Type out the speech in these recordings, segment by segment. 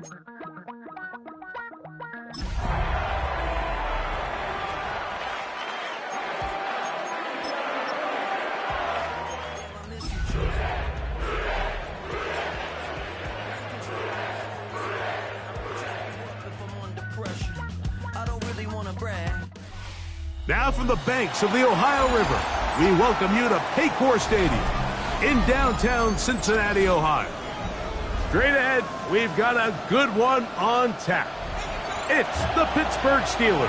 Now from the banks of the Ohio River, we welcome you to Paycor Stadium in downtown Cincinnati, Ohio. Straight ahead, we've got a good one on tap. It's the Pittsburgh Steelers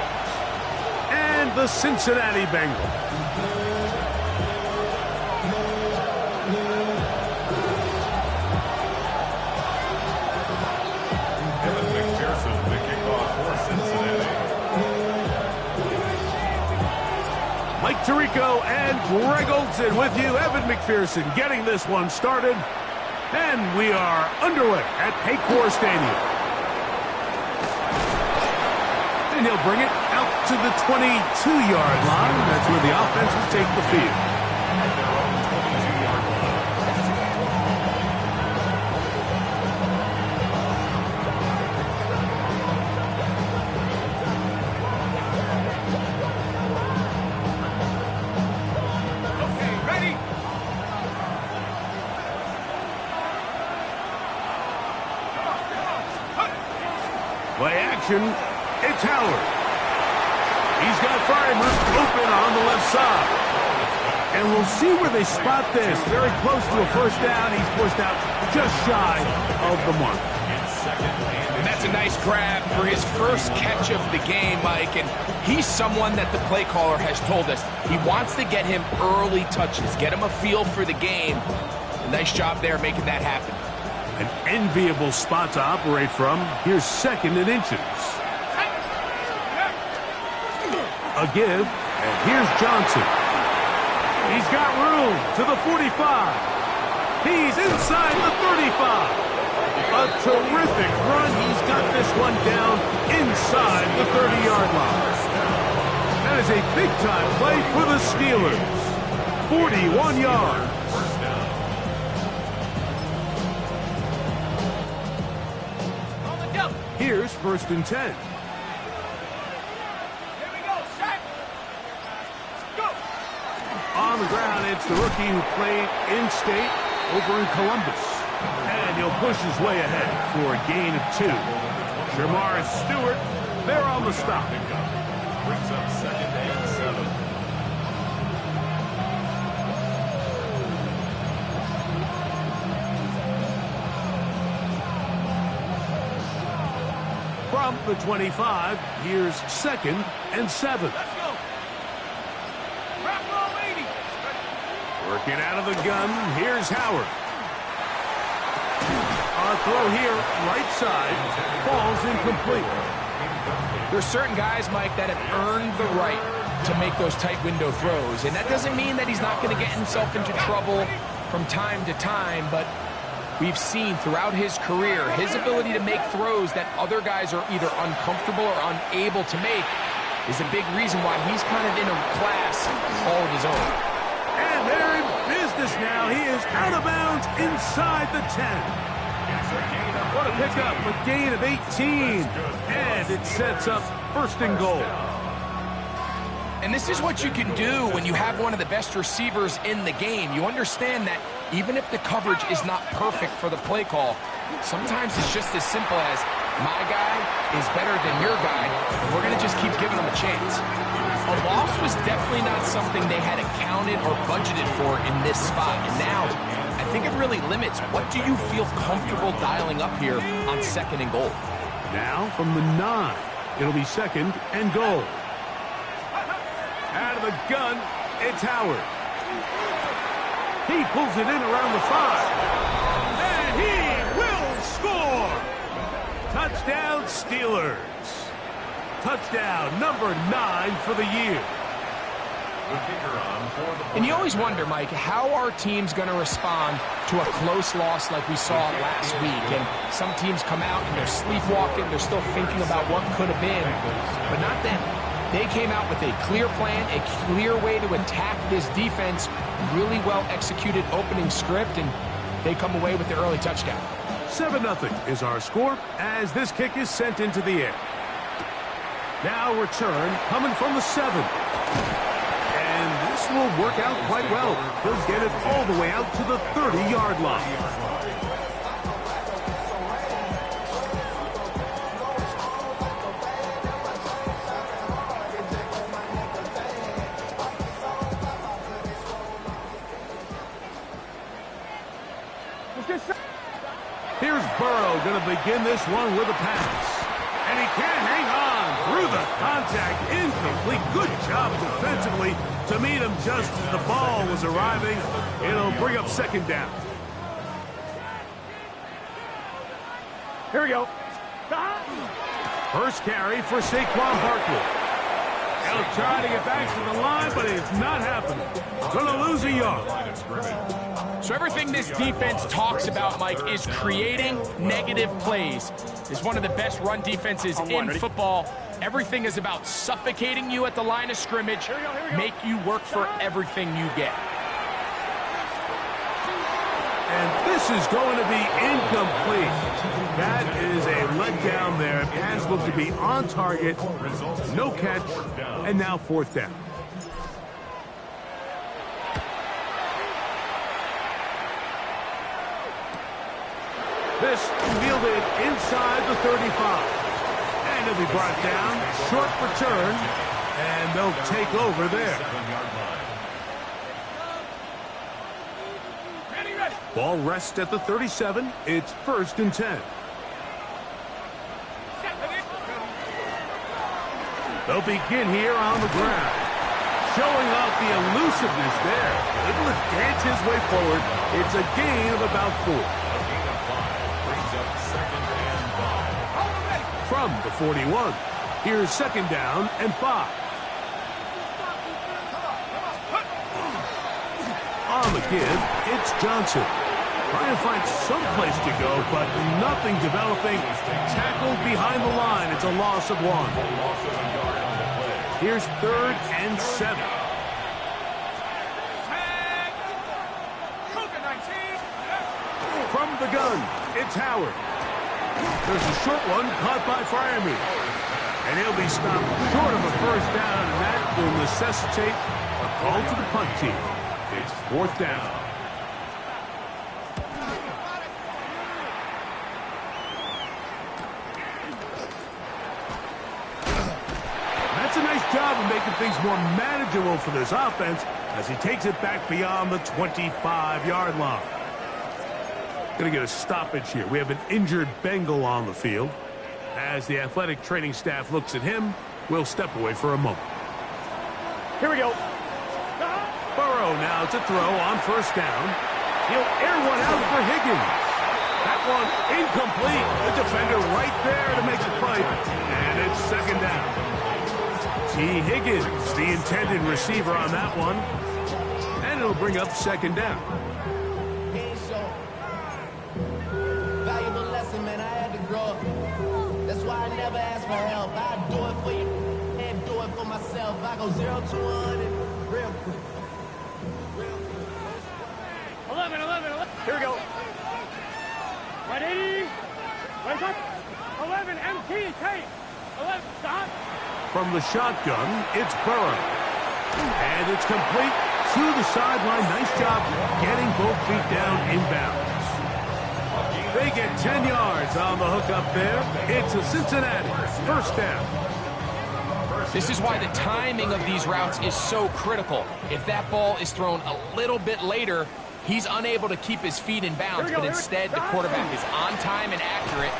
and the Cincinnati Bengals. Mike Tirico and Greg Olsen with you. Evan McPherson getting this one started. And we are underway at Paycor Stadium. And he'll bring it out to the 22-yard line. That's where the offense will take the field. Play action, it's Howard. He's got Frymer open on the left side. And we'll see where they spot this. Very close to a first down. He's forced out just shy of the mark. And that's a nice grab for his first catch of the game, Mike. And he's someone that the play caller has told us he wants to get him early touches, get him a feel for the game. Nice job there making that happen. An enviable spot to operate from. Here's second and inches. A give, and here's Johnson. He's got room to the 45. He's inside the 35. A terrific run. He's got this one down inside the 30-yard line. That is a big-time play for the Steelers. 41 yards. Here's first and 10. Here we go, set. Go. On the ground, it's the rookie who played in-state over in Columbus. And he'll push his way ahead for a gain of 2. Shamar Stewart, there on the stop. Brings up second and 7. From the 25, here's second and 7. Let's go. Wrap ball 80. Working out of the gun, here's Howard. A throw here, right side, falls incomplete. There's certain guys, Mike, that have earned the right to make those tight window throws. And that doesn't mean that he's not going to get himself into trouble from time to time, but we've seen throughout his career his ability to make throws that other guys are either uncomfortable or unable to make is a big reason why he's kind of in a class all of his own. And they're in business now. He is out of bounds inside the 10. What a pickup, a gain of 18. And it sets up first and goal. And this is what you can do when you have one of the best receivers in the game. You understand that even if the coverage is not perfect for the play call, sometimes it's just as simple as my guy is better than your guy, and we're going to just keep giving him a chance. A loss was definitely not something they had accounted or budgeted for in this spot. And now, I think it really limits what do you feel comfortable dialing up here on second and goal. Now from the 9, it'll be second and goal. Out of the gun, it's Howard. He pulls it in around the 5. And he will score! Touchdown, Steelers. Touchdown number 9 for the year. And you always wonder, Mike, how are teams going to respond to a close loss like we saw last week? And some teams come out and they're sleepwalking. They're still thinking about what could have been. But not them. They came out with a clear plan, a clear way to attack this defense, really well executed opening script, and they come away with the early touchdown. 7-0 is our score as this kick is sent into the air. Now return coming from the 7. And this will work out quite well. He'll get it all the way out to the 30-yard line. Here's Burrow going to begin this one with a pass. And he can't hang on through the contact. Incomplete. Good job defensively to meet him just as the ball was arriving. It'll bring up second down. Here we go. First carry for Saquon Barkley. He'll try to get back to the line, but it's not happening. Going to lose a yard. So everything this defense talks about, Mike, is creating negative plays. It's one of the best run defenses in football. Everything is about suffocating you at the line of scrimmage, make you work for everything you get. And this is going to be incomplete. That is a letdown there. It has looked to be on target. No catch. And now fourth down. This fielded inside the 35. And he'll be brought down. Short return. And they'll take over there. Ball rests at the 37. It's 1st and 10. They'll begin here on the ground. Showing off the elusiveness there. Able to dance his way forward. It's a gain of about 4. From the 41. Here's 2nd down and 5. On the give, it's Johnson. Trying to find some place to go, but nothing developing. Tackled behind the line. It's a loss of 1. Here's 3rd and 7. From the gun, it's Howard. There's a short one caught by Freiermuth. And he'll be stopped short of a 1st down, and that will necessitate a call to the punt team. It's 4th down. That's a nice job of making things more manageable for this offense as he takes it back beyond the 25-yard line. Going to get a stoppage here. We have an injured Bengal on the field. As the athletic training staff looks at him, we'll step away for a moment. Here we go. Burrow now to throw on 1st down. He'll air one out for Higgins. That one incomplete. The defender right there to make the play. And it's 2nd down. T. Higgins, the intended receiver on that one. And it'll bring up 2nd down. Valuable lesson, man. I had to grow up. That's why I never ask for help. I do it for you and do it for myself. I go 0 to 100 real quick. 11. Here we go. 180. Wait up. 11. MT. Take. 11. Stop. From the shotgun, it's Burrow. And it's complete to the sideline. Nice job getting both feet down inbounds. They get 10 yards on the hook up there. It's a Cincinnati 1st down. This is why the timing of these routes is so critical. If that ball is thrown a little bit later, he's unable to keep his feet in bounds, but instead the quarterback is on time and accurate,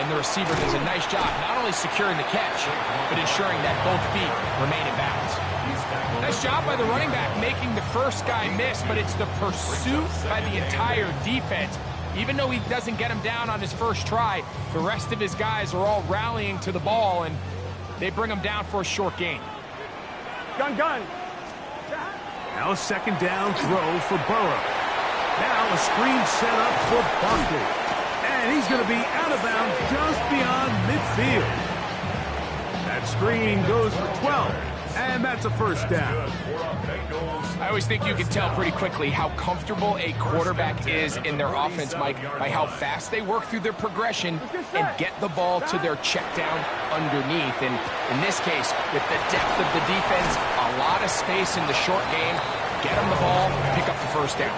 and the receiver does a nice job not only securing the catch, but ensuring that both feet remain in bounds. Nice job by the running back making the first guy miss, but it's the pursuit by the entire defense. Even though he doesn't get him down on his first try, the rest of his guys are all rallying to the ball, and they bring him down for a short gain. Gun. Now a 2nd down throw for Burrow. Now a screen set up for Barkley. And he's going to be out of bounds just beyond midfield. That screen goes for 12. And that's a first down. I always think you can tell pretty quickly how comfortable a quarterback is in their offense, Mike, by how fast they work through their progression and get the ball to their check down underneath. And in this case, with the depth of the defense, a lot of space in the short game, get them the ball, pick up the first down.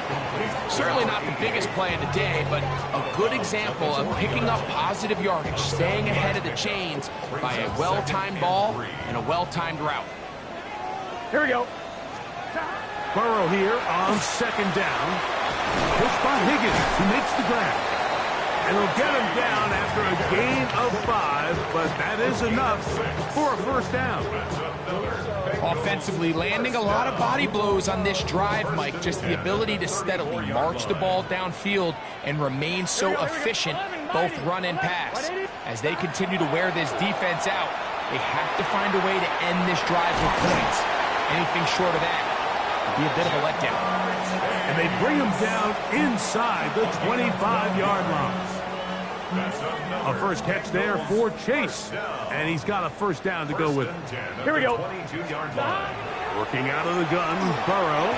Certainly not the biggest play of the day, but a good example of picking up positive yardage, staying ahead of the chains by a well-timed ball and a well-timed route. Here we go. Burrow here on second down. He'll spot Higgins, who makes the grab. And he'll get him down after a gain of 5, but that is enough for a first down. Offensively, landing a lot of body blows on this drive, Mike. Just the ability to steadily march the ball downfield and remain so efficient, both run and pass. As they continue to wear this defense out, they have to find a way to end this drive with points. Anything short of that would be a bit of a letdown. And they bring him down inside the 25-yard line. A first catch there for Chase. And he's got a first down to go with it. Here we go. Working out of the gun, Burrow.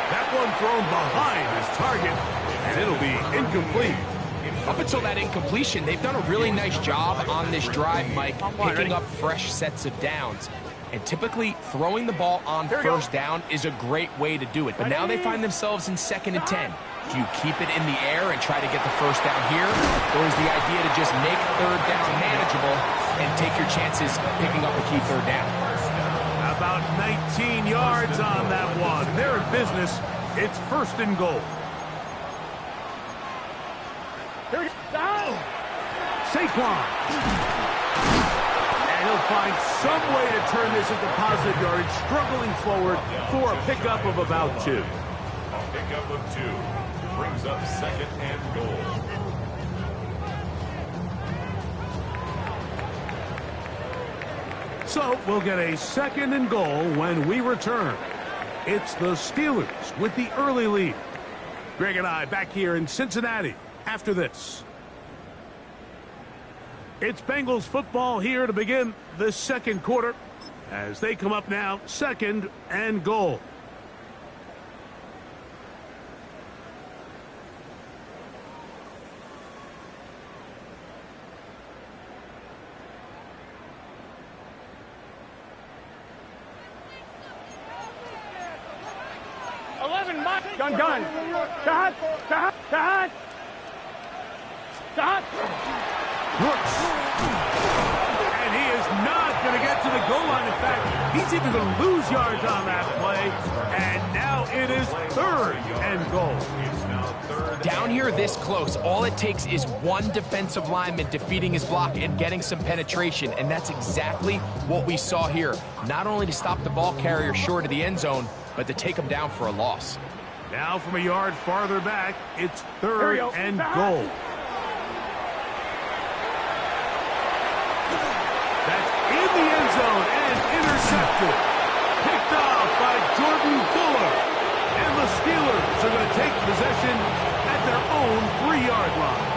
That one thrown behind his target, and it'll be incomplete. Up until that incompletion, they've done a really nice job on this drive, Mike, picking up fresh sets of downs. And typically, throwing the ball on first down is a great way to do it. But now they find themselves in 2nd and 10. Do you keep it in the air and try to get the first down here? Or is the idea to just make third down manageable and take your chances picking up a key third down? About 19 yards on that one. They're in business. It's 1st and goal. Here we go. Saquon. And he'll find some way to turn this into positive yardage, struggling forward for a pickup of about 2. A pickup of 2 brings up 2nd and goal. So we'll get a 2nd and goal when we return. It's the Steelers with the early lead. Greg and I back here in Cincinnati after this. It's Bengals football here to begin the 2nd quarter as they come up now 2nd and goal. Gun. Stop. Brooks. And he is not going to get to the goal line. In fact, he's even going to lose yards on that play. And now it is 3rd and goal. Down here this close, all it takes is one defensive lineman defeating his block and getting some penetration. And that's exactly what we saw here. Not only to stop the ball carrier short of the end zone, but to take him down for a loss. Now from a yard farther back, it's 3rd and goal. That's in the end zone and intercepted. Picked off by Jordan Fuller. And the Steelers are going to take possession at their own 3-yard line.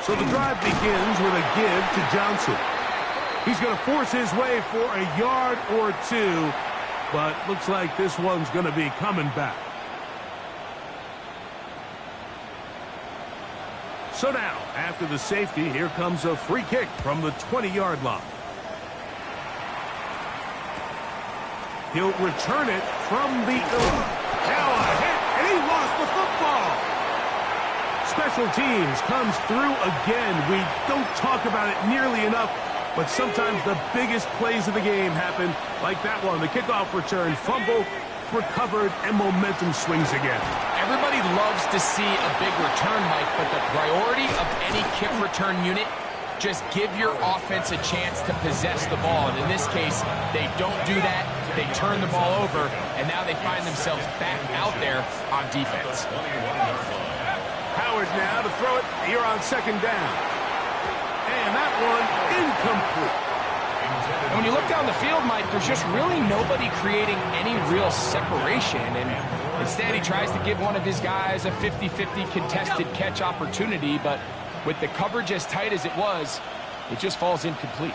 So the drive begins with a give to Johnson. He's going to force his way for a yard or 2, but looks like this one's going to be coming back. So now, after the safety, here comes a free kick from the 20-yard line. He'll return it from the... Now a hit, and he lost the football. Special teams comes through again. We don't talk about it nearly enough, but sometimes the biggest plays of the game happen like that one. The kickoff return, fumble, recovered, and momentum swings again. Everybody loves to see a big return, Mike, but the priority of any kick return unit, just give your offense a chance to possess the ball. And in this case, they don't do that. They turn the ball over, and now they find themselves back out there on defense. Howard now to throw it here on 2nd down. And that one incomplete. And when you look down the field, Mike, there's just really nobody creating any real separation. And Instead, he tries to give one of his guys a 50-50 contested catch opportunity, but with the coverage as tight as it was, it just falls incomplete.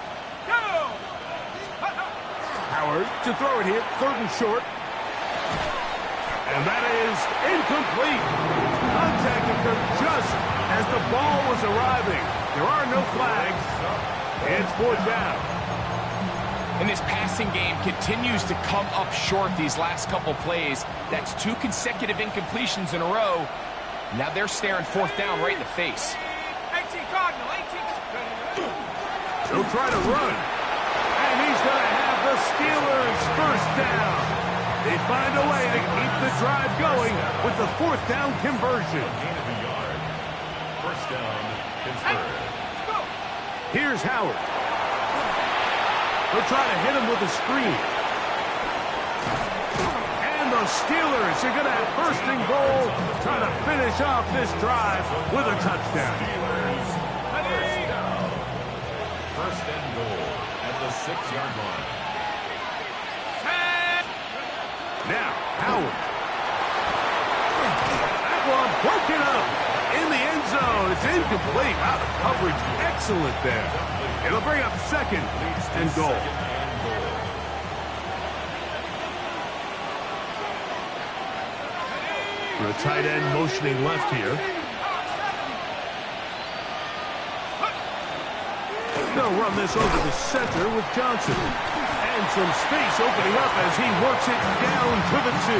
Howard to throw it here, 3rd and short. And that is incomplete. Contact occurred just as the ball was arriving. There are no flags. It's 4th down. And this passing game continues to come up short these last couple plays. That's 2 consecutive incompletions in a row. Now they're staring 4th down right in the face. 18 Cardinal, 18. He'll try to run. And he's going to have the Steelers 1st down. They find a way to keep the drive going with the 4th down conversion. Gain of a yard. 1st down, Pittsburgh. Here's Howard. He'll try to hit him with a screen. And the Steelers are going to have 1st and goal, trying to finish off this drive with a touchdown. Steelers, 1st down. 1st and goal at the 6-yard line. Now, Howard. That one broken up in the end zone. It's incomplete. Out of coverage. Excellent there. It'll bring up 2nd and goal. The tight end motioning left here. They'll run this over the center with Johnson. And some space opening up as he works it down to the 2.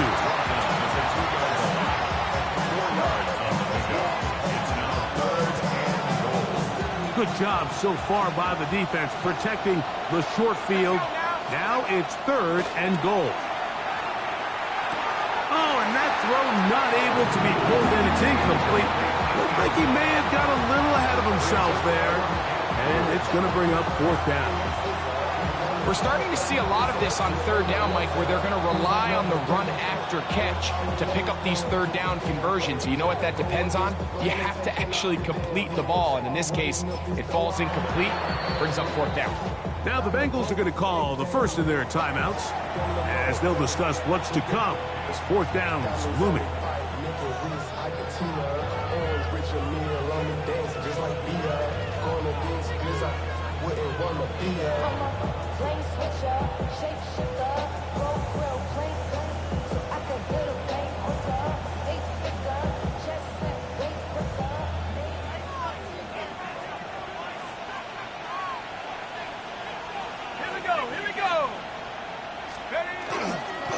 Good job so far by the defense protecting the short field. Now it's 3rd and goal. Oh, and that throw not able to be pulled in. It's incomplete. Looked like he may have got a little ahead of himself there. And it's going to bring up 4th down. We're starting to see a lot of this on 3rd down, Mike, where they're going to rely on the run after catch to pick up these 3rd down conversions. You know what that depends on? You have to actually complete the ball, and in this case, it falls incomplete, brings up 4th down. Now the Bengals are going to call the first of their timeouts as they'll discuss what's to come as 4th down is looming.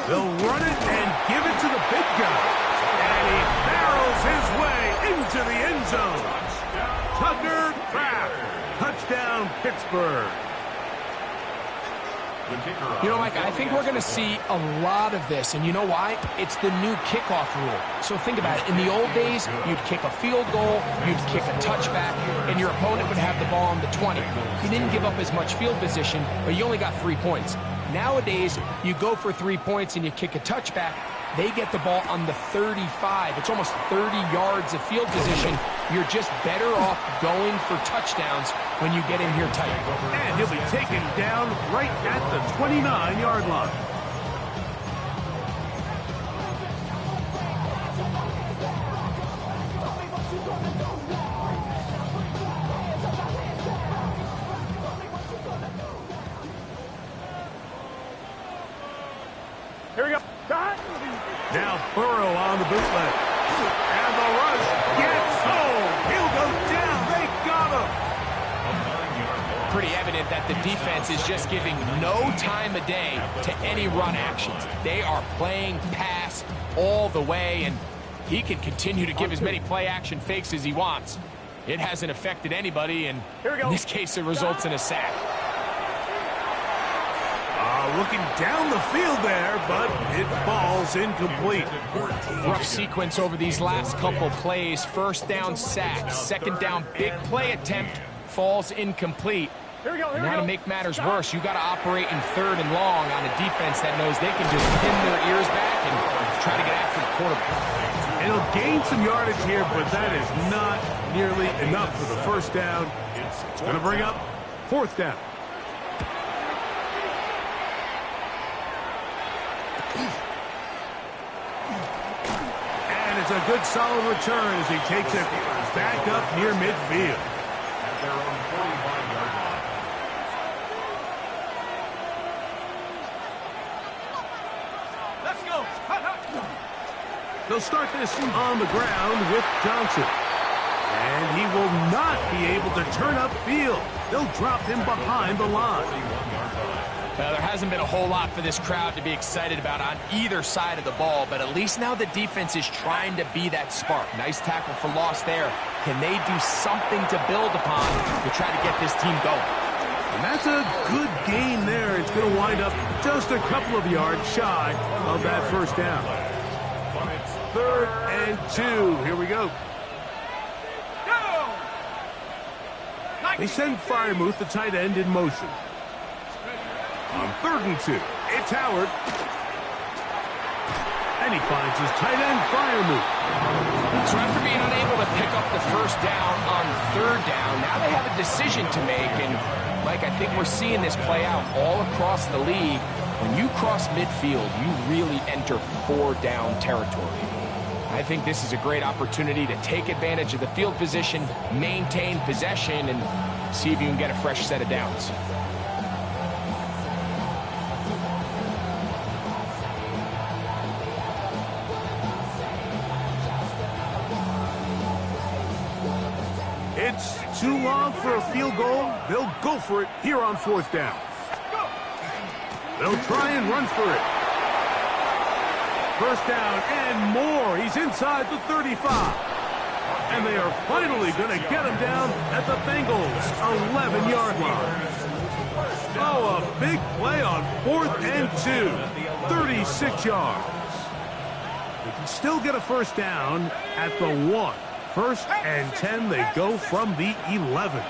They'll run it and give it to the big guy. And he barrels his way into the end zone. Tucker Kraft. Touchdown, Pittsburgh. You know, Mike, I think we're going to see a lot of this, and you know why? It's the new kickoff rule. So think about it. In the old days, you'd kick a field goal, you'd kick a touchback, and your opponent would have the ball on the 20. You didn't give up as much field position, but you only got 3 points. Nowadays, you go for 3 points and you kick a touchback, they get the ball on the 35. It's almost 30 yards of field position. You're just better off going for touchdowns when you get in here tight. And he'll be taken down right at the 29-yard line. Here we go. Now Burrow on the bootleg. And the rush gets home. He'll go down. They got him. Pretty evident that the defense is just giving no time of day to any run actions. They are playing pass all the way, and he can continue to give as many play-action fakes as he wants. It hasn't affected anybody, and in this case, it results in a sack. Looking down the field there, but it falls incomplete. Rough sequence over these last couple plays. 1st down sack, 2nd down big play attempt, falls incomplete. And now to make matters worse, you got to operate in 3rd and long on a defense that knows they can just pin their ears back and try to get after the quarterback. It'll gain some yardage here, but that is not nearly enough for the 1st down. It's going to bring up 4th down. a good solid return as he takes it back up near midfield. At their own 45-yard line. Let's go. They'll start this on the ground with Johnson. And he will not be able to turn upfield. They'll drop him behind the line. 41-yard line. Well, there hasn't been a whole lot for this crowd to be excited about on either side of the ball, but at least now the defense is trying to be that spark. Nice tackle for loss there. Can they do something to build upon to try to get this team going? And that's a good gain there. It's going to wind up just a couple of yards shy of that first down. But it's 3rd and 2. Here we go. They send Firemouth, the tight end, in motion. On 3rd and 2, it's Howard. And he finds his tight end, Firemouth. So after being unable to pick up the first down on 3rd down, now they have a decision to make. And, Mike, I think we're seeing this play out all across the league. When you cross midfield, you really enter 4-down territory. I think this is a great opportunity to take advantage of the field position, maintain possession, and see if you can get a fresh set of downs. It's too long for a field goal. They'll go for it here on 4th down. They'll try and run for it. 1st down and more. He's inside the 35. And they are finally going to get him down at the Bengals' 11-yard line. Oh, a big play on 4th and 2. 36 yards. They can still get a first down at the 1. 1st and 10. They go from the 11.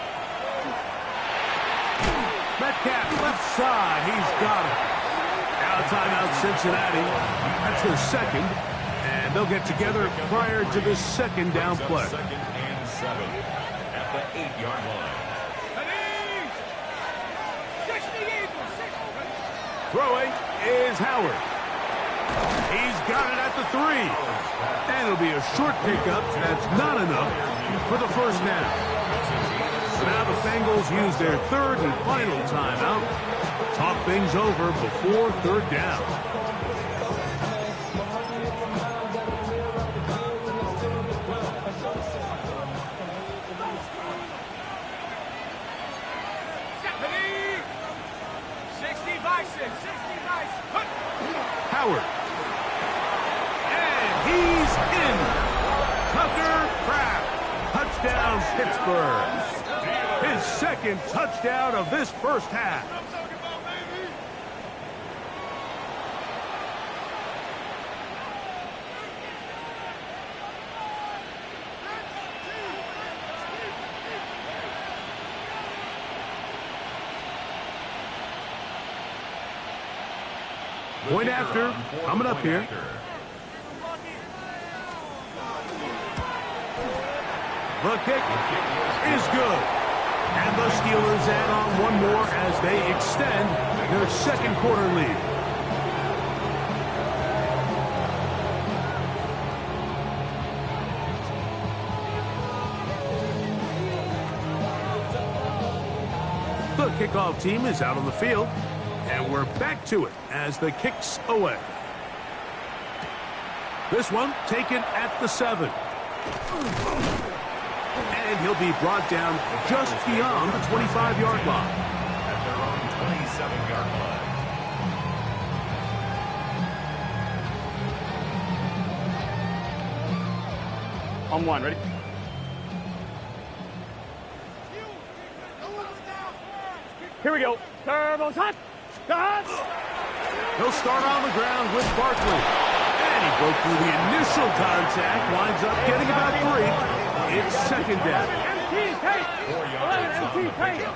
Metcalf left side. He's got it. Now timeout Cincinnati. That's their second. And they'll get together prior to the second down play. 2nd and 7 at the 8-yard line. Throwing is Howard. He's got it at the 3. And it'll be a short pickup. That's not enough for the first down. So now the Bengals use their 3rd and final timeout. Talk things over before 3rd down. Howard. And he's in. Tucker Kraft. Touchdown, Pittsburgh. His second touchdown of this first half. Point after, coming up here. The kick is good. And the Steelers add on one more as they extend their second quarter lead. The kickoff team is out on the field. And we're back to it as the kick's away. This one taken at the 7. And he'll be brought down just beyond the 25-yard line. At their own 27-yard line. On 1, ready? Here we go. Turbo's hot. He'll start on the ground with Barkley. And he broke through the initial contact, winds up getting about 3. It's second down. 4 yards on the pickup.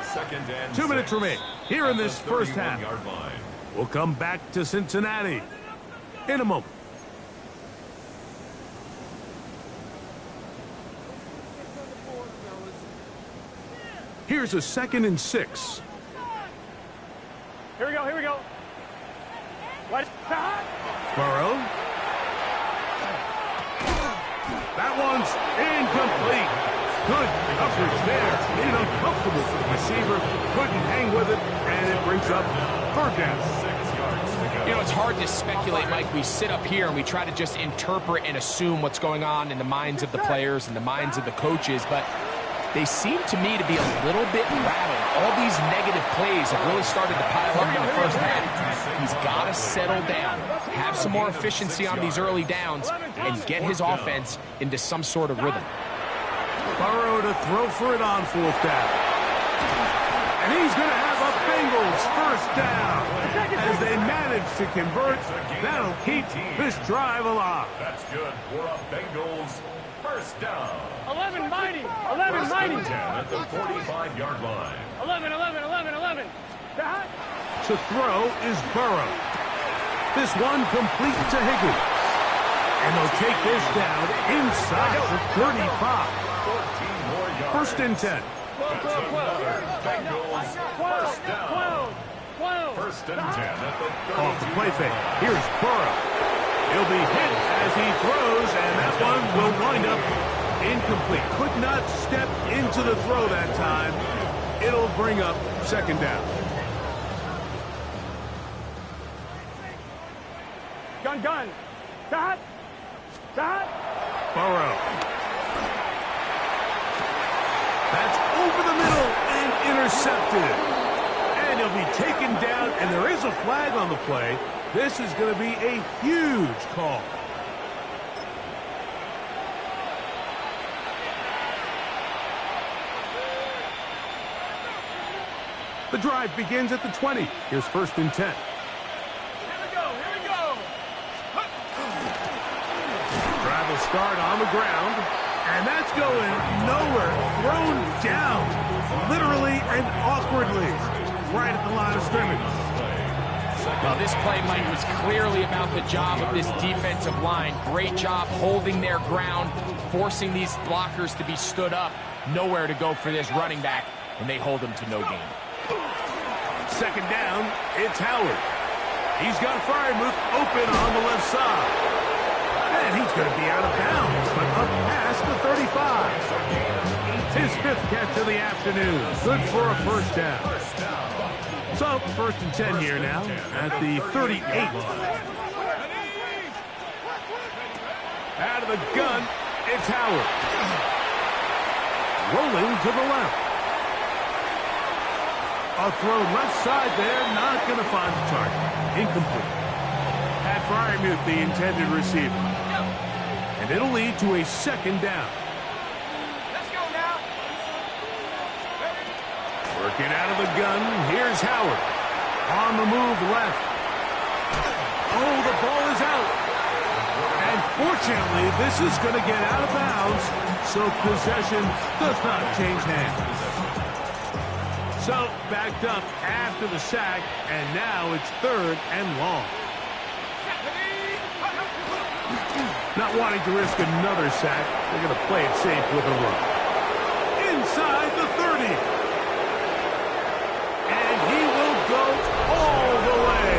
Second and 2 minutes remain here in this first half. 31-yard line. We'll come back to Cincinnati in a moment. Here's a 2nd and 6. Here we go, here we go. What? Burrow. That one's incomplete. Good coverage there. Made it uncomfortable for the receiver. Couldn't hang with it, and it brings up third down. 6 yards to go. You know, it's hard to speculate, Mike. We sit up here and we try to just interpret and assume what's going on in the minds of the players and the minds of the coaches, but they seem to me to be a little bit rattled. All these negative plays have really started to pile up in the first half. He's got to settle down, have some more efficiency on these early downs, and get his offense into some sort of rhythm. Burrow to throw for it on fourth down. And he's going to have a Bengals first down. As they manage to convert, that'll keep this drive alive. That's good for a Bengals first down. 11 mighty. 11 First mighty. and 10 at the 45-yard line. 11, 11, 11, 11. That. To throw is Burrow. This one complete to Higgins. And they'll take this down inside the 35. 14 more yards. First and 10. That's another Bengals first down. 12. First and 10 at the 32. Off the play fake. Here's Burrow. He'll be hit as he throws, and that one will wind up incomplete. Could not step into the throw that time. It'll bring up second down. Gun. Dot. Burrow. That's over the middle and intercepted. And he'll be taken down, and there is a flag on the play. This is going to be a huge call. The drive begins at the 20. Here's first and 10. Here we go. Drive will start on the ground, and that's going nowhere. Thrown down, literally and awkwardly, right at the line of scrimmage. Well, this play, Mike, was clearly about the job of this defensive line. Great job holding their ground, forcing these blockers to be stood up. Nowhere to go for this running back, and they hold him to no gain. Second down, it's Howard. He's got Fryermuth open on the left side. And he's going to be out of bounds, but up past the 35. His fifth catch of the afternoon. Good for a first down. So, first and 10 here now at the 38. Out of the gun, it's Howard. Rolling to the left. A throw left side there, not going to find the target. Incomplete. Pat Fryermuth, the intended receiver. And it'll lead to a second down. Let's go now. Working out of the gun, here's Howard. On the move left. Oh, the ball is out. And fortunately, this is going to get out of bounds, so possession does not change hands. So, backed up after the sack, and now it's third and long. Not wanting to risk another sack, they're going to play it safe with a run. Inside the 30. And he will go all the way.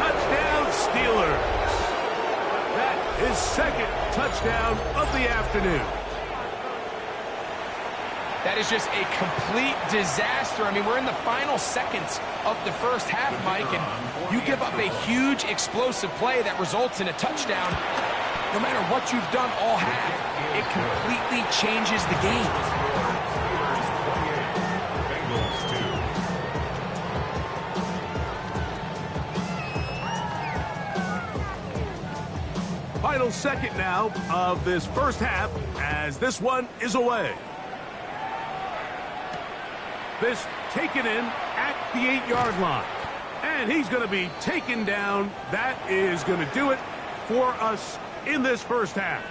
Touchdown, Steelers. That is second touchdown of the afternoon. That is just a complete disaster. I mean, we're in the final seconds of the first half, Mike, and you give up a huge explosive play that results in a touchdown. No matter what you've done all half, it completely changes the game. Final second now of this first half as this one is away. This taken in at the 8-yard line. And he's going to be taken down. That is going to do it for us in this first half.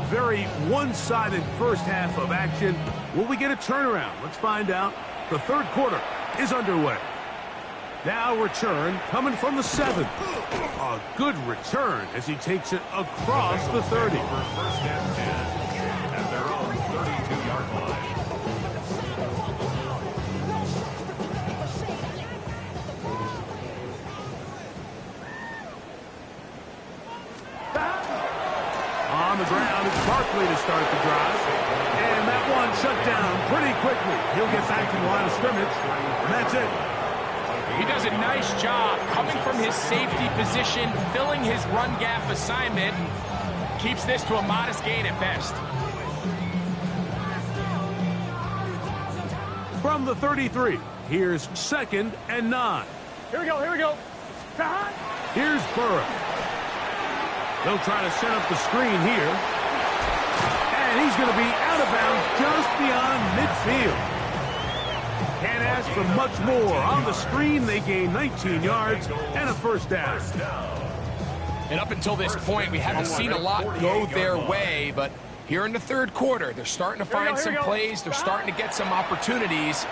Very one-sided first half of action. Will we get a turnaround? Let's find out. The third quarter is underway. Now return coming from the 7. A good return as he takes it across the 30. First and 10 at their own 32-yard line. pretty quickly. He'll get back to the line of scrimmage, and that's it. He does a nice job coming from his safety position, filling his run gap assignment, keeps this to a modest gain at best. From the 33, here's 2nd and 9. Here we go, here we go. Cut. Here's Burrow. They'll try to set up the screen here. And he's going to be out of bounds just beyond midfield. Can't ask for much more. On the screen, they gain 19 yards and a first down. And up until this point, we haven't seen a lot go their way, but here in the third quarter, they're starting to find some plays. They're starting to get some opportunities.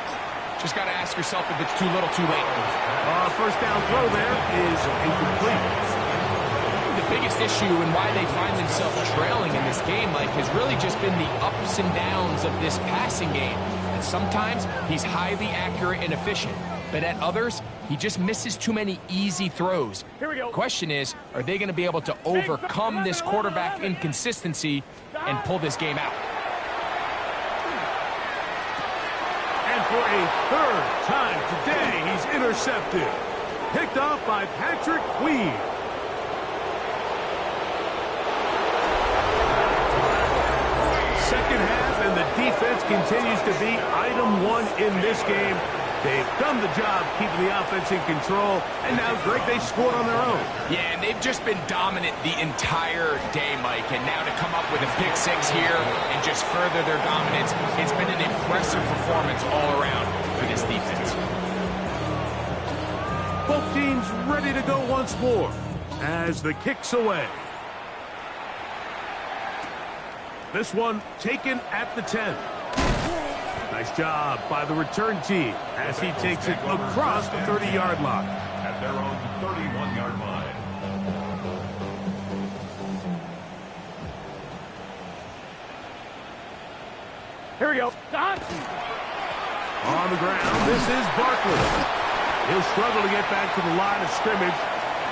Just got to ask yourself if it's too little, too late. First down throw there is incomplete. The biggest issue and why they find themselves trailing in this game, Mike, has really just been the ups and downs of this passing game. And sometimes he's highly accurate and efficient, but at others, he just misses too many easy throws. Here we go. Question is, are they going to be able to overcome this quarterback inconsistency and pull this game out? And for a third time today, he's intercepted. Picked off by Patrick Queen. Second half, and the defense continues to be item one in this game. They've done the job keeping the offense in control, and now, Greg, they scored on their own. Yeah, and they've just been dominant the entire day, Mike, and now to come up with a pick six here and just further their dominance, it's been an impressive performance all around for this defense. Both teams ready to go once more as the kick's away. This one taken at the 10. Nice job by the return team as he takes it across the 30-yard line. At their own 31-yard line. Here we go. Cut. On the ground, this is Barkley. He'll struggle to get back to the line of scrimmage.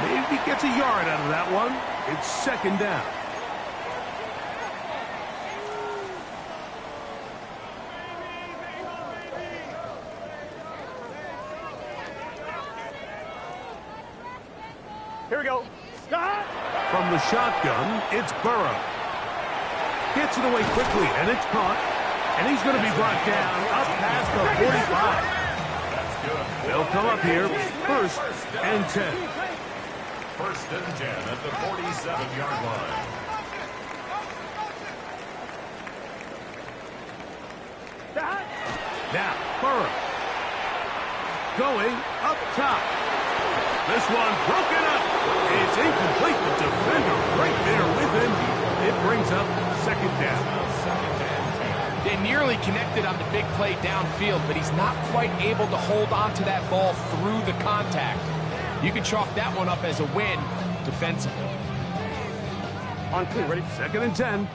Maybe he gets a yard out of that one. It's second down. Here we go. Cut. From the shotgun, it's Burrow. Gets it away quickly, and it's caught. And he's going to be brought down up past the 45. They'll come up here, 1st and 10. 1st and 10 at the 47-yard line. Cut. Now, Burrow. Going up top. This one broken up. It's incomplete. The defender right there with him. It brings up second down. They nearly connected on the big play downfield, but he's not quite able to hold on to that ball through the contact. You can chalk that one up as a win defensively. On two, ready? 2nd and 10.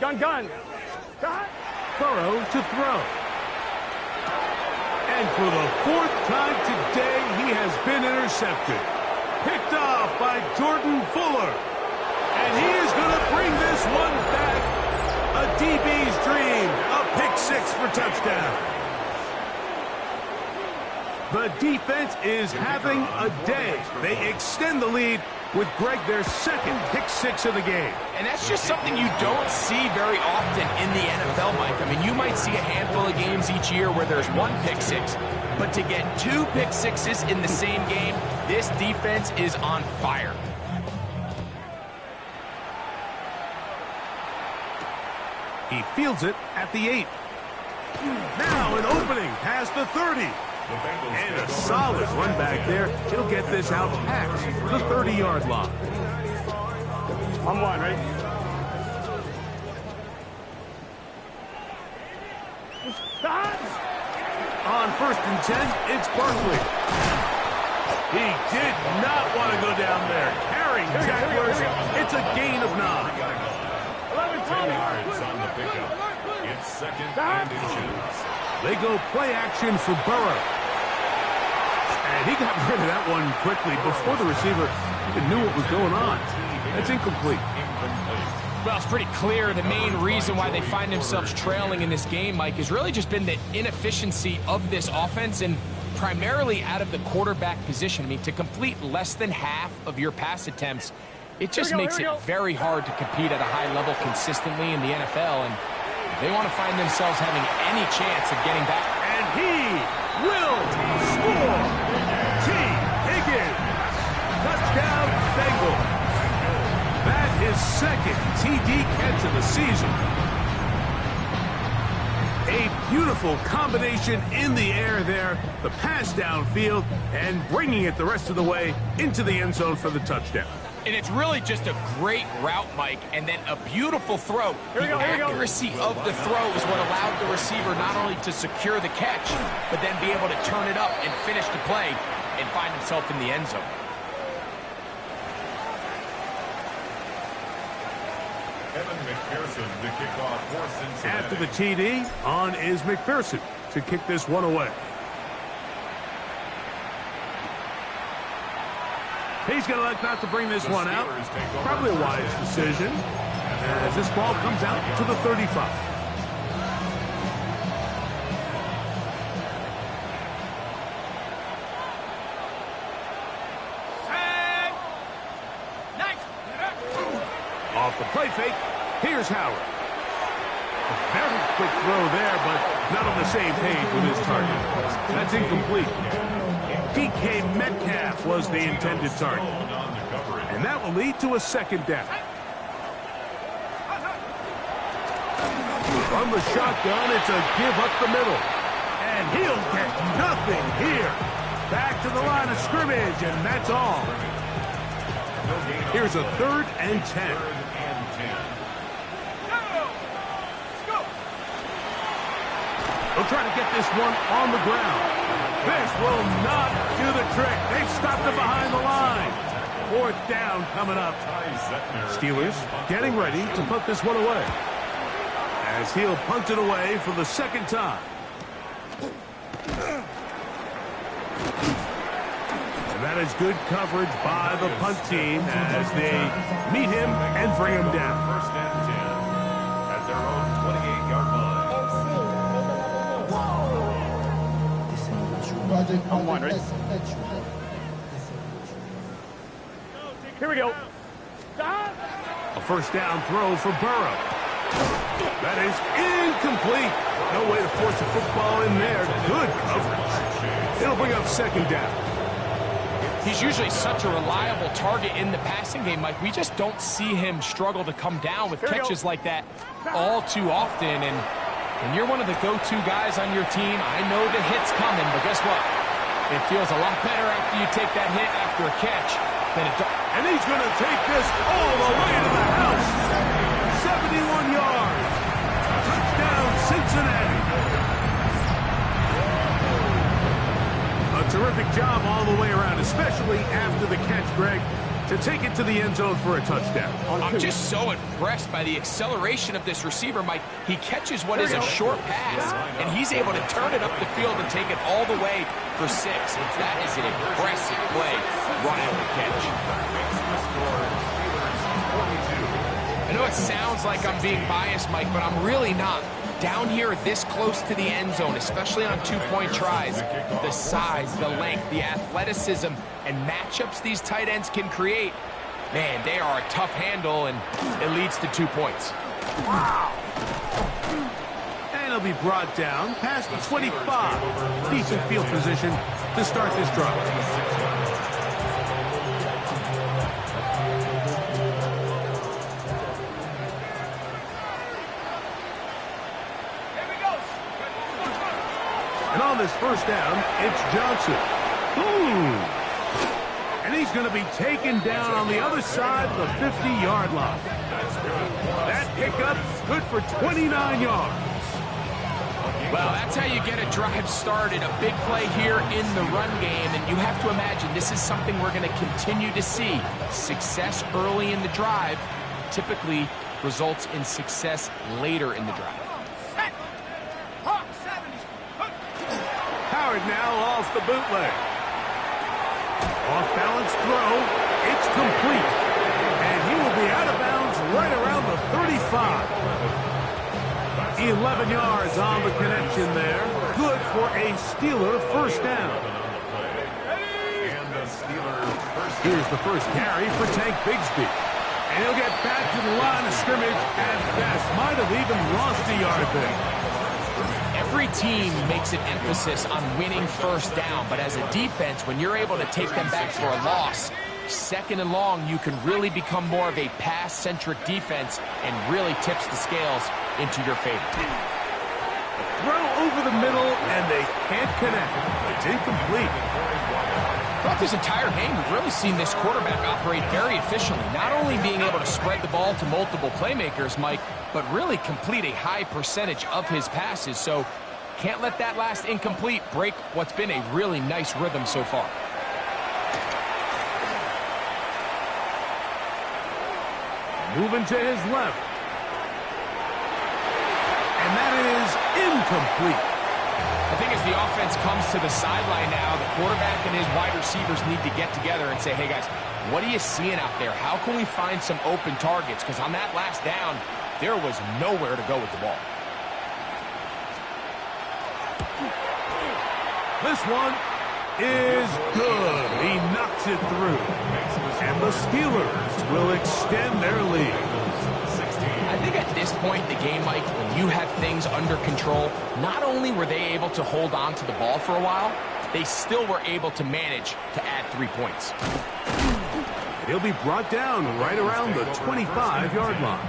Gun. Cut. Burrow to throw. And for the 4th time today, he has been intercepted. Picked off by Jordan Fuller. And he is going to bring this one back. A DB's dream. A pick six for touchdown. The defense is having a day. They extend the lead with Greg their 2nd pick six of the game. And that's just something you don't see very often in the NFL, Mike. I mean, you might see a handful of games each year where there's 1 pick six, but to get 2 pick sixes in the same game, this defense is on fire. He fields it at the 8. Now an opening past the 30. And a solid run back there. He'll get this out past the 30-yard line. On one, ready? Cut. On 1st and 10, it's Barkley. He did not want to go down there. Carrying tacklers. It's a gain of 9. 10 yards on the pickup. It's 2nd and inches. They go play action for Burrow. And he got rid of that one quickly before the receiver even knew what was going on. That's incomplete. Well, it's pretty clear the main reason why they find themselves trailing in this game, Mike, has really just been the inefficiency of this offense and primarily out of the quarterback position. I mean, to complete less than half of your pass attempts, it just makes it very hard to compete at a high level consistently in the NFL, and they want to find themselves having any chance of getting back. And he will score. T. Higgins. Touchdown, Bengals. That is second TD catch of the season. A beautiful combination in the air there. The pass downfield and bringing it the rest of the way into the end zone for the touchdown. And it's really just a great route, Mike, and then a beautiful throw. The accuracy of the throw is what allowed the receiver not only to secure the catch, but then be able to turn it up and finish the play and find himself in the end zone. Kevin McPherson to kick off for Cincinnati. After the TD, on is McPherson to kick this one away. He's going to elect not to bring this one out. Probably a wise decision as this ball comes out to the 35. Off the play fake, here's Howard. A very quick throw there, but not on the same page with his target. That's incomplete. DK Metcalf was the intended target. And that will lead to a second down. From the shotgun, it's a give up the middle. And he'll get nothing here. Back to the line of scrimmage, and that's all. Here's a 3rd and 10. They'll try to get this one on the ground. This will not do the trick. They've stopped it behind the line. 4th down coming up. Steelers getting ready to put this one away. As he'll punt it away for the second time. And that is good coverage by the punt team as they meet him and bring him down. 1st and 10 at their own 28-yard line. On one, right? Here we go. A 1st down throw for Burrow. That is incomplete. No way to force a football in there. Good coverage. It'll bring up 2nd down. He's usually such a reliable target in the passing game, Mike. We just don't see him struggle to come down with catches like that all too often. And when you're one of the go-to guys on your team, I know the hit's coming, but guess what? It feels a lot better after you take that hit after a catch than it does. And he's going to take this all the way to the house. 71 yards. Touchdown, Cincinnati. A terrific job all the way around, especially after the catch, Greg, to take it to the end zone for a touchdown. I'm just so impressed by the acceleration of this receiver, Mike. He catches what is a short pass, and he's able to turn it up the field and take it all the way for 6. That is an impressive play right after the catch. I know it sounds like I'm being biased, Mike, but I'm really not. Down here this close to the end zone, especially on 2-point tries, the size, the length, the athleticism, and matchups these tight ends can create, man, they are a tough handle, and it leads to 2 points. Wow. And he'll be brought down past the 25. Decent field position to start this drive. And on this 1st down, it's Johnson. And he's going to be taken down on the other side of the 50-yard line. That pickup good for 29 yards. Well, that's how you get a drive started. A big play here in the run game, and you have to imagine this is something we're going to continue to see. Success early in the drive typically results in success later in the drive. Howard now off the bootleg. Off-balance throw. It's complete. And he will be out of bounds right around the 11 yards on the connection there. Good for a Steeler first down. Here's the first carry for Tank Bigsby. And he'll get back to the line of scrimmage at best. Might have even lost a yard there. Every team makes an emphasis on winning first down, but as a defense, when you're able to take them back for a loss, second and long, you can really become more of a pass-centric defense and really tips the scales into your favor. Throw over the middle, and they can't connect. It's incomplete. Throughout this entire game, we've really seen this quarterback operate very efficiently, not only being able to spread the ball to multiple playmakers, Mike, but really complete a high percentage of his passes. So can't let that last incomplete break what's been a really nice rhythm so far. Moving to his left. And that is incomplete. I think as the offense comes to the sideline now, the quarterback and his wide receivers need to get together and say, hey, guys, what are you seeing out there? How can we find some open targets? Because on that last down, there was nowhere to go with the ball. This one is good. He knocks it through. And the Steelers will extend their lead. I think at this point in the game, Mike, when you have things under control, not only were they able to hold on to the ball for a while, they still were able to manage to add 3 points. He'll be brought down right around the 25-yard line.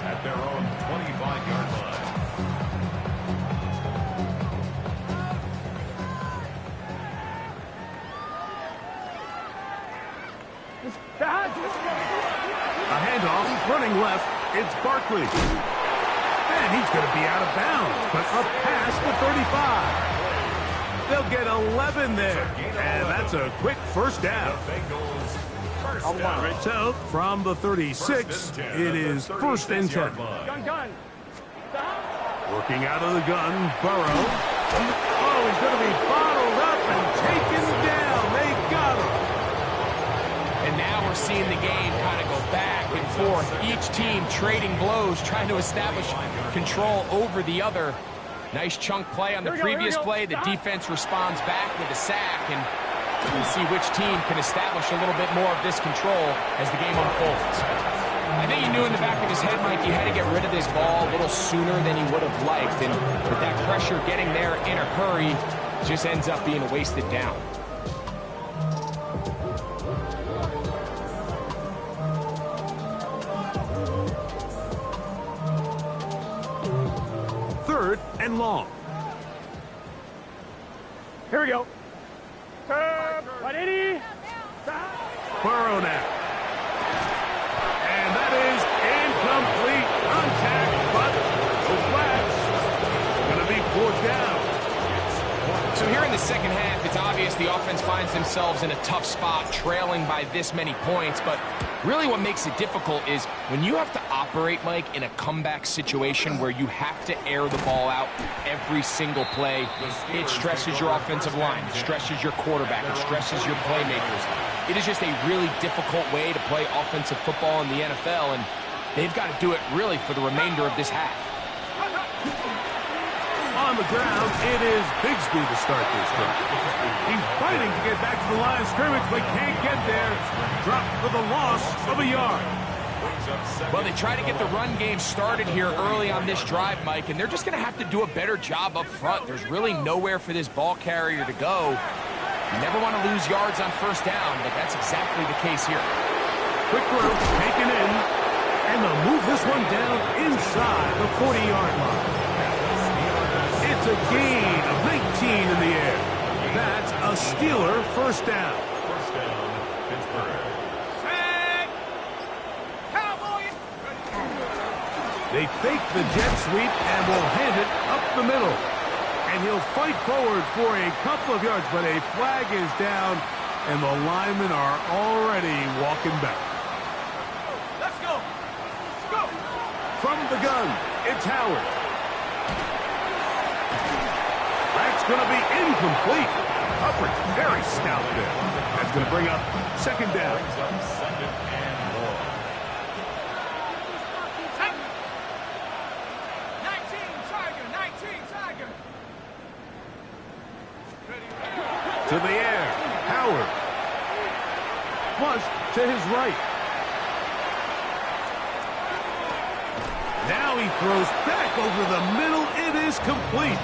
At their own 25-yard line. A handoff, running left, it's Barkley. And he's going to be out of bounds, but up past the 35. They'll get 11 there, and that's a quick first down. So, from the 36, it is first and 10. Gun. Working out of the gun, Burrow. Oh, he's going to be bottled up and taken down. They got him. And now we're seeing the game kind of go back and forth. Each team trading blows, trying to establish control over the other. Nice chunk play on the previous play. The defense responds back with a sack, and we'll see which team can establish a little bit more of this control as the game unfolds. I think he knew in the back of his head, Mike, he had to get rid of this ball a little sooner than he would have liked, and with that pressure getting there in a hurry, just ends up being a wasted down. Third and long. Here we go. 180. Burrow now. And that is incomplete. Contact, but no flags. It's going to be fourth down. So here in the second half, it's obvious the offense finds themselves in a tough spot, trailing by this many points, but really what makes it difficult is when you have to operate, Mike, in a comeback situation where you have to air the ball out every single play, it stresses your offensive line, it stresses your quarterback, it stresses your playmakers. It is just a really difficult way to play offensive football in the NFL, and they've got to do it really for the remainder of this half. On the ground, it is Bigsby to start this drive. He's fighting to get back to the line of scrimmage, but can't get there. Dropped for the loss of a yard. Well, they try to get the run game started here early on this drive, Mike, and they're just going to have to do a better job up front. There's really nowhere for this ball carrier to go. You never want to lose yards on first down, but that's exactly the case here. Quick throw, taken in, and they'll move this one down inside the 40-yard line. It's a gain of 19 in the air. That's a Steeler first down. First down, Pittsburgh. They fake the jet sweep and will hand it up the middle. And he'll fight forward for a couple of yards, but a flag is down, and the linemen are already walking back. Let's go. Let's go. From the gun, it's Howard. That's going to be incomplete. Hubbard, very stout there. That's going to bring up second down. Brings up second and 1. to the air. Howard. Flush to his right. Now he throws back over the middle. It is complete.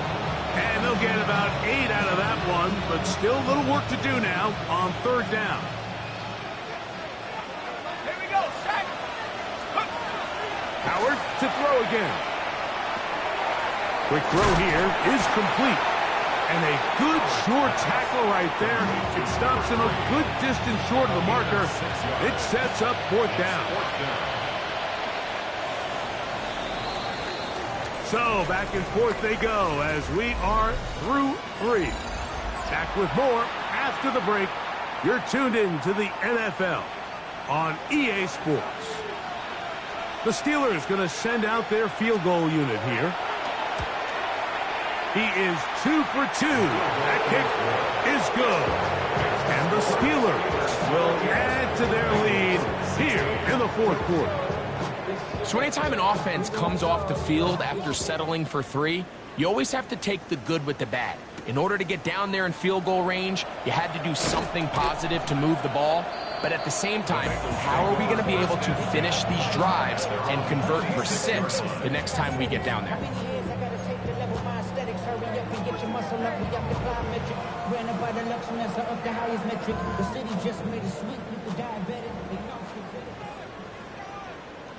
And they'll get about 8 out of that one, but still a little work to do now on third down. Here we go, set. Howard to throw again. Quick throw here is complete. And a good short tackle right there. It stops him a good distance short of the marker. It sets up fourth down. So back and forth they go as we are through 3. Back with more after the break. You're tuned in to the NFL on EA Sports. The Steelers going to send out their field goal unit here. He is 2 for 2. That kick is good. And the Steelers will add to their lead here in the fourth quarter. So anytime an offense comes off the field after settling for 3, you always have to take the good with the bad. In order to get down there in field goal range, you had to do something positive to move the ball. But at the same time, how are we going to be able to finish these drives and convert for 6 the next time we get down there?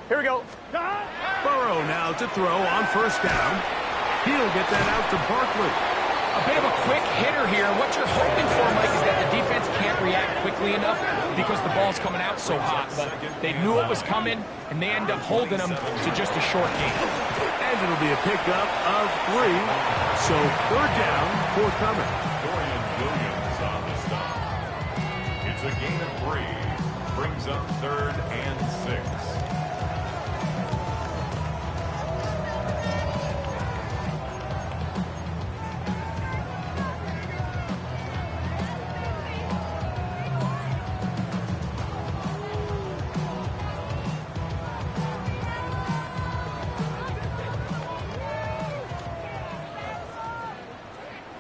Here we go. Burrow now to throw on first down. He'll get that out to Barkley. A bit of a quick hitter here. What you're hoping for, Mike, is that the defense can't react quickly enough because the ball's coming out so hot. But they knew it was coming, and they end up holding them to just a short game. And it'll be a pickup of 3. So third down, forthcoming. Dorian Williams on the stop. It's a gain of 3. Brings up third and 6.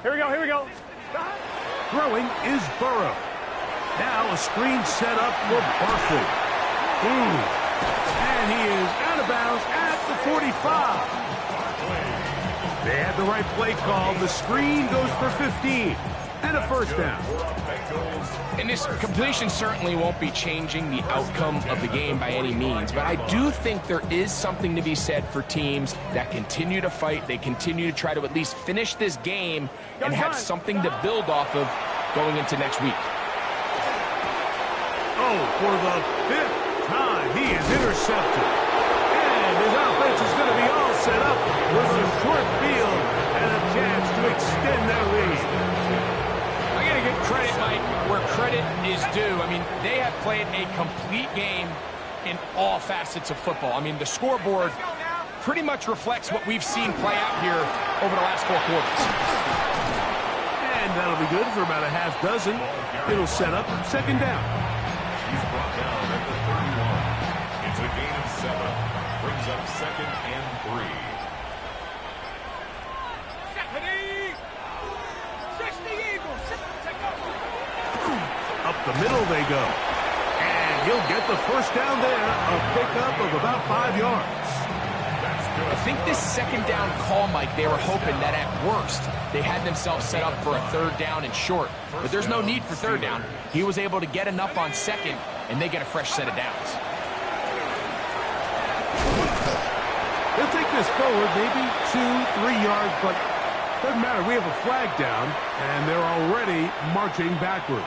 Here we go. Throwing is Burrow. Now a screen set up for Barkley. And he is out of bounds at the 45. They had the right play call. The screen goes for 15. And a first down. And this completion certainly won't be changing the outcome of the game by any means, but I do think there is something to be said for teams that continue to fight. They continue to try to at least finish this game and have something to build off of going into next week. Oh, for the 5th time, he is intercepted. And his offense is going to be all set up with a short field and a chance to extend their lead. I got to give credit, Mike, where credit is due. I mean, they have played a complete game in all facets of football. I mean, the scoreboard pretty much reflects what we've seen play out here over the last 4 quarters. And that'll be good for about a half dozen. It'll set up second down. He's brought down at the 31. It's a gain of 7. Brings up second and 3. Up the middle they go. And he'll get the first down there. A pickup of about 5 yards. I think this second down call, Mike, they were hoping that at worst they had themselves set up for a third down and short. But there's no need for third down. He was able to get enough on second, and they get a fresh set of downs. They'll take this forward maybe 2-3 yards, but doesn't matter. We have a flag down, and they're already marching backward.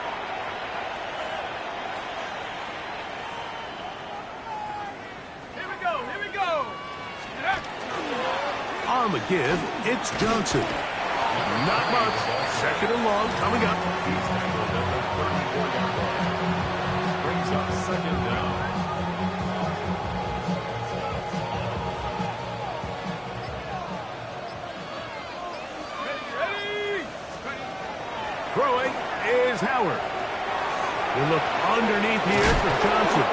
On the give, it's Johnson. Not much. Second and long coming up. He's handled at the 34-yard line. Brings up second down. Throwing is Howard. We look underneath here for Johnson.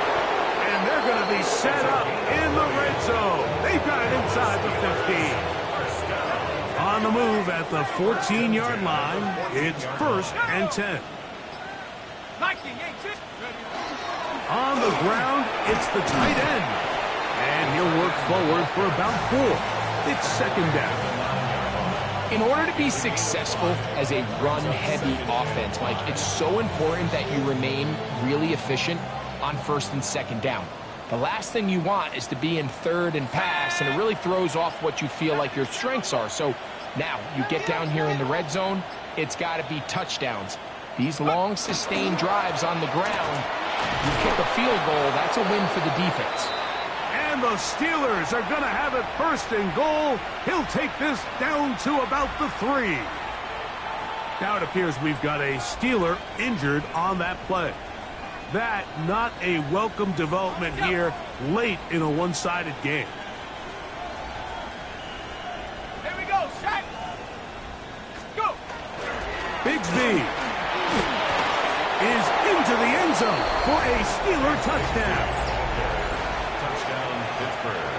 And they're going to be set up in the red zone. They've got it inside the 15. On on the move at the 14-yard line. It's 1st and 10. On the ground, it's the tight end. And he'll work forward for about 4. It's 2nd down. In order to be successful as a run-heavy offense, Mike, it's so important that you remain really efficient on 1st and 2nd down. The last thing you want is to be in 3rd and pass, and it really throws off what you feel like your strengths are. So now you get down here in the red zone, it's got to be touchdowns. These long, sustained drives on the ground, you kick a field goal, that's a win for the defense. And the Steelers are going to have it 1st and goal. He'll take this down to about the 3. Now it appears we've got a Steeler injured on that play. That not a welcome development here late in a one-sided game. Here we go, set. Go. Bigsby is into the end zone for a Steeler touchdown.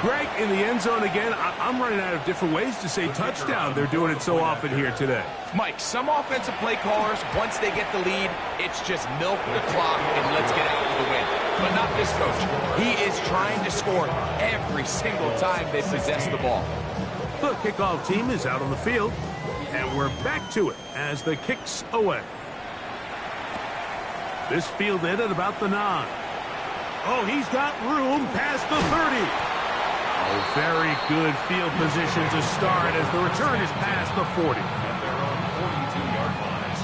Greg, in the end zone again. I'm running out of different ways to say touchdown. They're doing it so often here today. Mike, some offensive play callers, once they get the lead, it's just milk the clock and let's get out with the win. But not this coach. He is trying to score every single time they possess the ball. The kickoff team is out on the field, and we're back to it as the kick's away. This fielded at about the 9. Oh, he's got room past the 30. Oh, very good field position to start as the return is past the 40. At their own 42-yard line.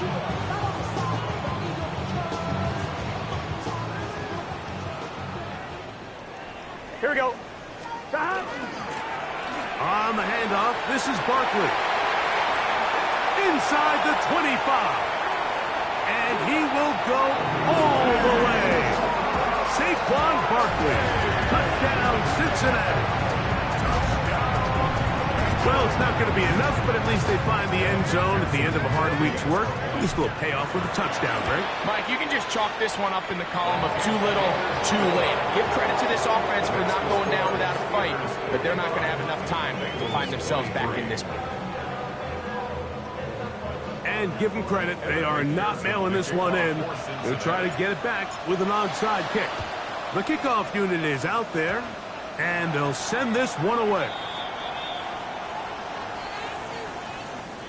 Here we go. On the handoff, this is Barkley. Inside the 25. And he will go all the way. Saquon Barkley. Touchdown, Cincinnati. Well, it's not going to be enough, but at least they find the end zone at the end of a hard week's work. This will pay off with a touchdown, right? Mike, you can just chalk this one up in the column of too little, too late. Give credit to this offense for not going down without a fight, but they're not going to have enough time to find themselves back in this one. And give them credit, they are not mailing this one in. They'll try to get it back with an onside kick. The kickoff unit is out there, and they'll send this one away.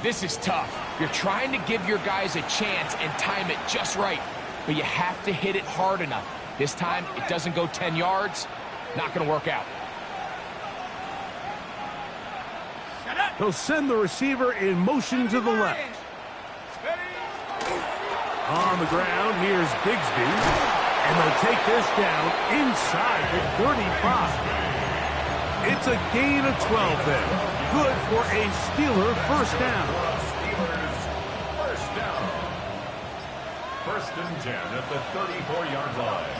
This is tough. You're trying to give your guys a chance and time it just right, but you have to hit it hard enough. This time, it doesn't go 10 yards. Not going to work out. He'll send the receiver in motion to the left. On the ground, here's Bigsby, and they'll take this down inside the 35. It's a gain of 12 there. Good for a Steeler first down. Steelers first down. 1st and 10 at the 34-yard line.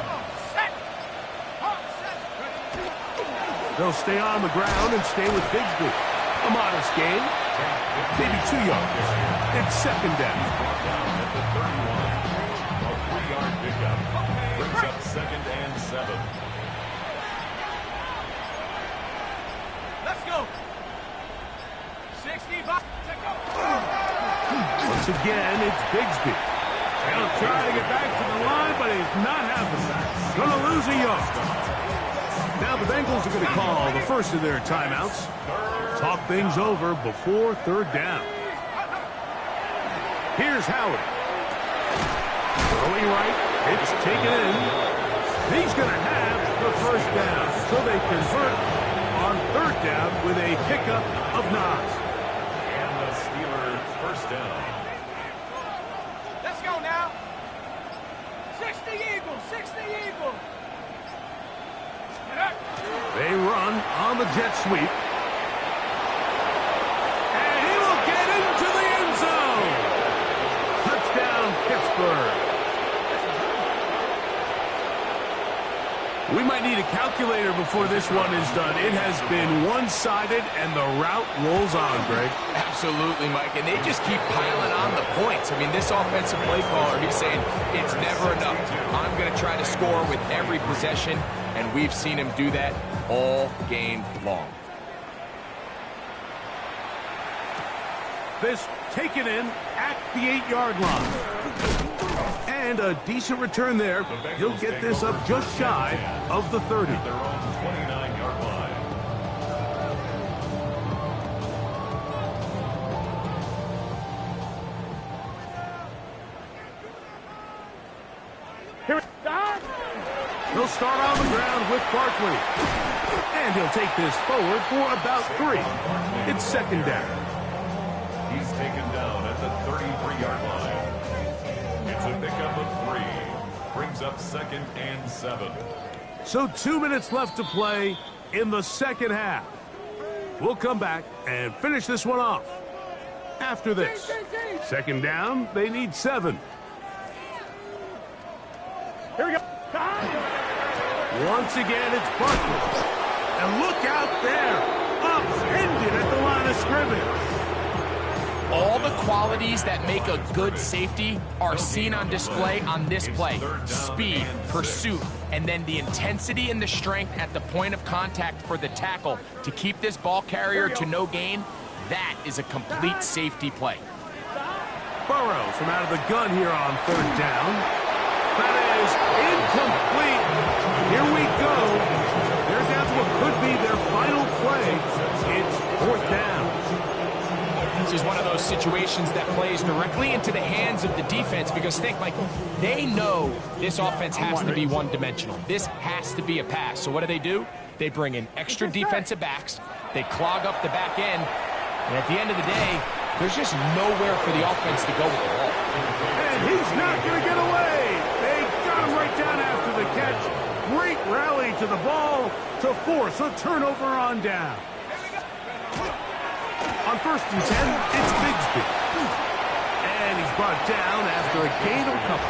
They'll stay on the ground and stay with Bigsby. A modest gain, maybe 2 yards. It's 2nd down. At the 31. A 3-yard pickup. Brings up 2nd and 7. Let's go. 60 bucks. Once again, it's Bigsby. He'll try to get back to the line, but he's not happening. Going to lose a yard. Now the Bengals are going to call the first of their timeouts. Talk things over before 3rd down. Here's Howard. Throwing right. It's taken in. He's going to have the first down. So they convert on 3rd down with a pickup of Nas. And the Steelers first down. Let's go now. 60 Eagles, 60 Eagles. They run on the jet sweep. And he will get into the end zone. Touchdown, Pittsburgh. We might need a calculator before this one is done. It has been one-sided, and the route rolls on, Greg. Absolutely, Mike, and they just keep piling on the points. I mean, this offensive play caller, he's saying it's never enough. I'm going to try to score with every possession, and we've seen him do that all game long. This taken in at the 8-yard line. And a decent return there. He'll get this up just shy of the 30. At their own 29-yard line. He'll start on the ground with Barkley. And he'll take this forward for about 3. It's second down. He's taken down at the 33-yard line. It's a pickup of 3. Brings up 2nd and 7. So 2 minutes left to play in the second half. We'll come back and finish this one off. After this, second down, they need 7. Here we go. Once again, it's Barkley. And look out there, upended at the line of scrimmage. All the qualities that make a good safety are seen on display on this play. Speed, pursuit, and then the intensity and the strength at the point of contact for the tackle to keep this ball carrier to no gain. That is a complete safety play. Burrows from out of the gun here on 3rd down. That is incomplete. Here we go. They're down to what could be their final play. It's 4th down. This is one of those situations that plays directly into the hands of the defense because think, Mike, they know this offense has to be one-dimensional. This has to be a pass. So what do? They bring in extra defensive backs. They clog up the back end. And at the end of the day, there's just nowhere for the offense to go with the ball. And he's not going to get away. They got him right down after the catch. Great rally to the ball to force a turnover on down. On 1st and 10, it's Bigsby. And he's brought down after a gain of a couple.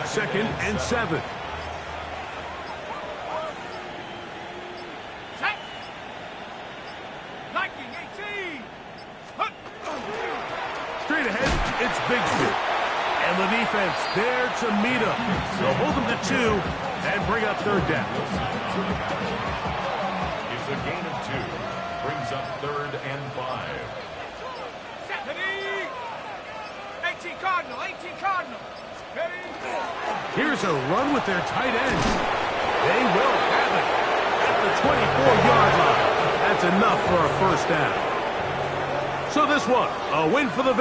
Second and 7. Straight ahead, it's Bigsby. And the defense there to meet him. They'll hold him to 2 and bring up 3rd down. It's a gain of 2. Brings up 3rd and 5. 18 Cardinal, 18 Cardinal. Here's a run with their tight end. They will have it at the 24-yard line. That's enough for a 1st down. So this one, a win for the